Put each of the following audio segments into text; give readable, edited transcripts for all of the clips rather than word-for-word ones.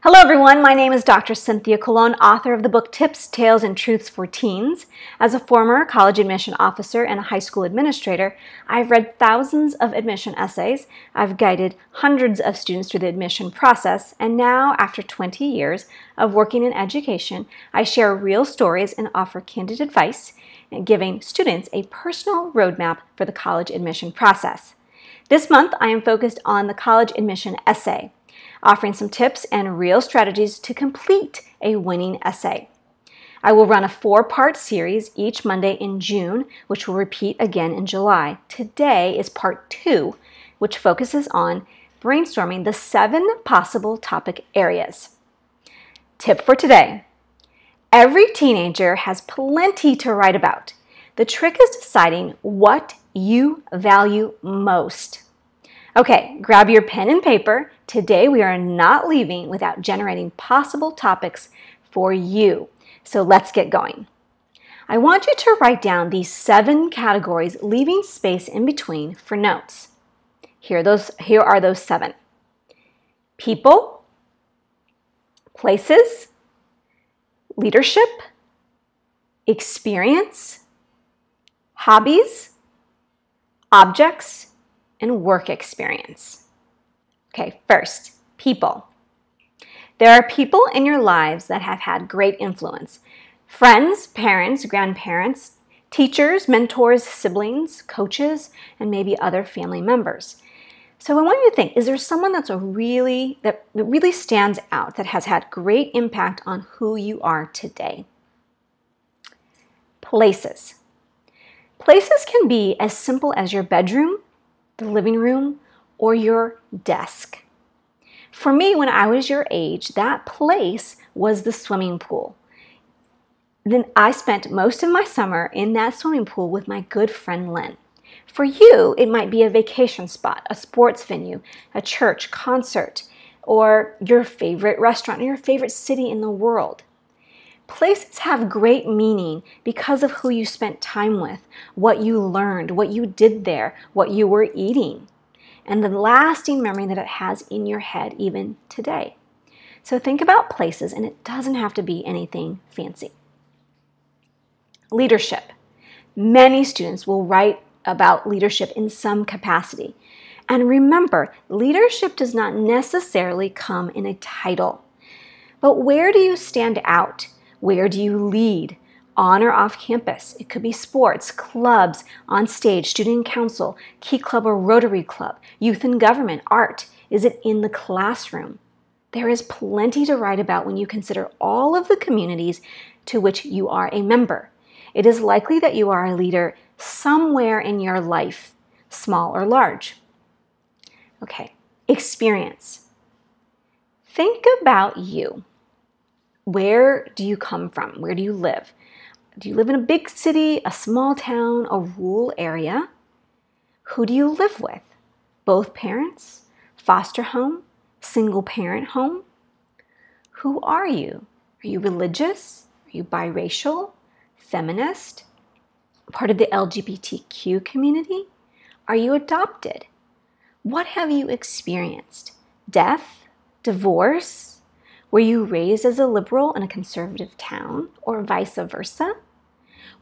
Hello everyone, my name is Dr. Cynthia Colon, author of the book Tips, Tales, and Truths for Teens. As a former college admission officer and a high school administrator, I've read thousands of admission essays, I've guided hundreds of students through the admission process, and now, after 20 years of working in education, I share real stories and offer candid advice, giving students a personal roadmap for the college admission process. This month, I am focused on the college admission essay, offering some tips and real strategies to complete a winning essay. I will run a 4-part series each Monday in June, which will repeat again in July. Today is part 2, which focuses on brainstorming the 7 possible topic areas. Tip for today: every teenager has plenty to write about. The trick is deciding what you value most. Okay, grab your pen and paper. Today we are not leaving without generating possible topics for you. So let's get going. I want you to write down these 7 categories, leaving space in between for notes. Here are those 7. People, places, leadership, experience, hobbies, objects, and work experience. Okay, first, people. There are people in your lives that have had great influence. Friends, parents, grandparents, teachers, mentors, siblings, coaches, and maybe other family members. So I want you to think, is there someone that really stands out, that has had great impact on who you are today? Places. Places can be as simple as your bedroom, the living room, or your desk. For me, when I was your age, that place was the swimming pool. Then I spent most of my summer in that swimming pool with my good friend Lynn. For you, it might be a vacation spot, a sports venue, a church, concert, or your favorite restaurant, or your favorite city in the world. Places have great meaning because of who you spent time with, what you learned, what you did there, what you were eating, and the lasting memory that it has in your head even today. So think about places, and it doesn't have to be anything fancy. Leadership. Many students will write about leadership in some capacity. And remember, leadership does not necessarily come in a title. But where do you stand out? Where do you lead? On or off campus? It could be sports, clubs, on stage, student council, Key Club or Rotary Club, youth and government, art. Is it in the classroom? There is plenty to write about when you consider all of the communities to which you are a member. It is likely that you are a leader somewhere in your life, small or large. Okay, experience. Think about you. Where do you come from? Where do you live? Do you live in a big city, a small town, a rural area? Who do you live with? Both parents? Foster home? Single parent home? Who are you? Are you religious? Are you biracial? Feminist? Part of the LGBTQ community? Are you adopted? What have you experienced? Death? Divorce? Were you raised as a liberal in a conservative town, or vice versa?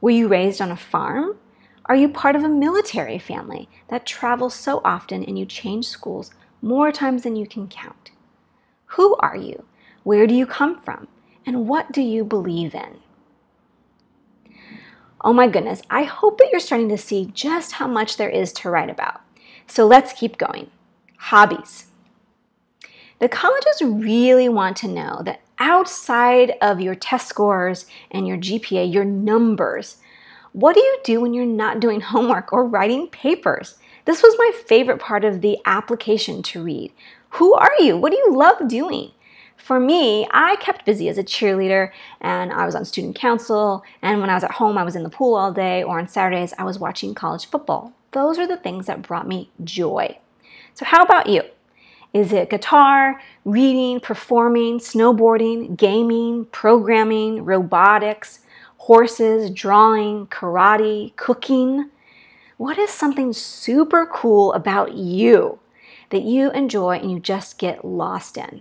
Were you raised on a farm? Are you part of a military family that travels so often and you change schools more times than you can count? Who are you? Where do you come from? And what do you believe in? Oh my goodness, I hope that you're starting to see just how much there is to write about. So let's keep going. Hobbies. The colleges really want to know that outside of your test scores and your GPA, your numbers, what do you do when you're not doing homework or writing papers? This was my favorite part of the application to read. Who are you? What do you love doing? For me, I kept busy as a cheerleader, and I was on student council, and when I was at home, I was in the pool all day, or on Saturdays, I was watching college football. Those are the things that brought me joy. So how about you? Is it guitar, reading, performing, snowboarding, gaming, programming, robotics, horses, drawing, karate, cooking? What is something super cool about you that you enjoy and you just get lost in?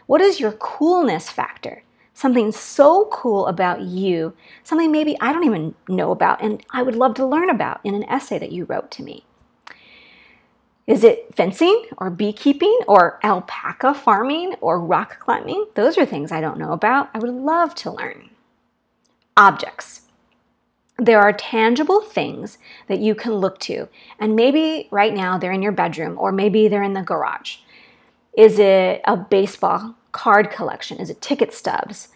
What is your coolness factor? Something so cool about you, something maybe I don't even know about and I would love to learn about in an essay that you wrote to me. Is it fencing or beekeeping or alpaca farming or rock climbing? Those are things I don't know about. I would love to learn. Objects. There are tangible things that you can look to, and maybe right now they're in your bedroom or maybe they're in the garage. Is it a baseball card collection? Is it ticket stubs?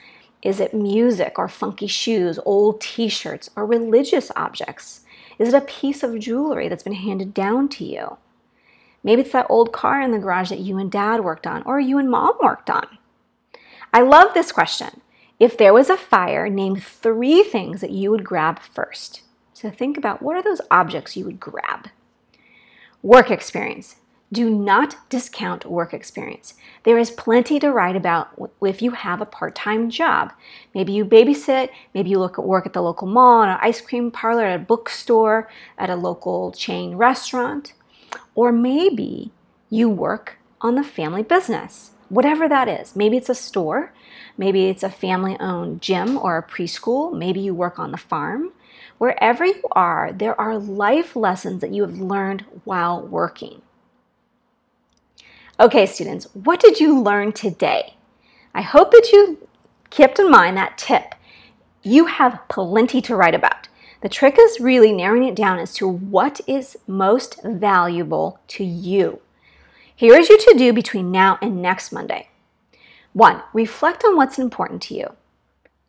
Is it music or funky shoes, old t-shirts, or religious objects? Is it a piece of jewelry that's been handed down to you? Maybe it's that old car in the garage that you and Dad worked on or you and Mom worked on. I love this question. If there was a fire, name 3 things that you would grab first. So think about what are those objects you would grab. Work experience. Do not discount work experience. There is plenty to write about if you have a part-time job. Maybe you babysit, maybe you work at the local mall, at an ice cream parlor, at a bookstore, at a local chain restaurant. Or maybe you work on the family business, whatever that is. Maybe it's a store, maybe it's a family-owned gym or a preschool, maybe you work on the farm. Wherever you are, there are life lessons that you have learned while working. Okay, students, what did you learn today? I hope that you kept in mind that tip. You have plenty to write about. The trick is really narrowing it down as to what is most valuable to you. Here is your to-do between now and next Monday. 1. Reflect on what's important to you.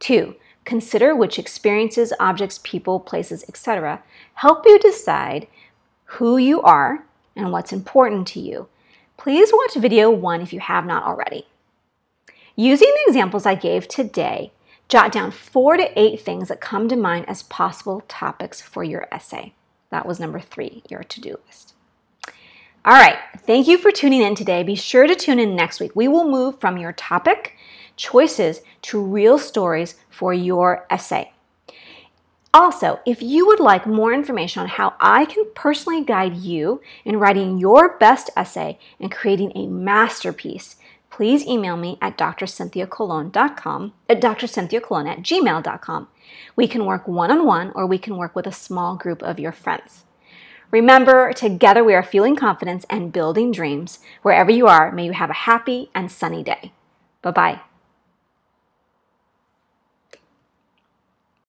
2. Consider which experiences, objects, people, places, etc. help you decide who you are and what's important to you. Please watch video 1 if you have not already. Using the examples I gave today, jot down 4 to 8 things that come to mind as possible topics for your essay. That was number 3, your to-do list. All right, thank you for tuning in today. Be sure to tune in next week. We will move from your topic choices to real stories for your essay. Also, if you would like more information on how I can personally guide you in writing your best essay and creating a masterpiece, please email me at drcynthiacolon.com, at drcynthiacolon@gmail.com. We can work one-on-one or we can work with a small group of your friends. Remember, together we are fueling confidence and building dreams. Wherever you are, may you have a happy and sunny day. Bye-bye.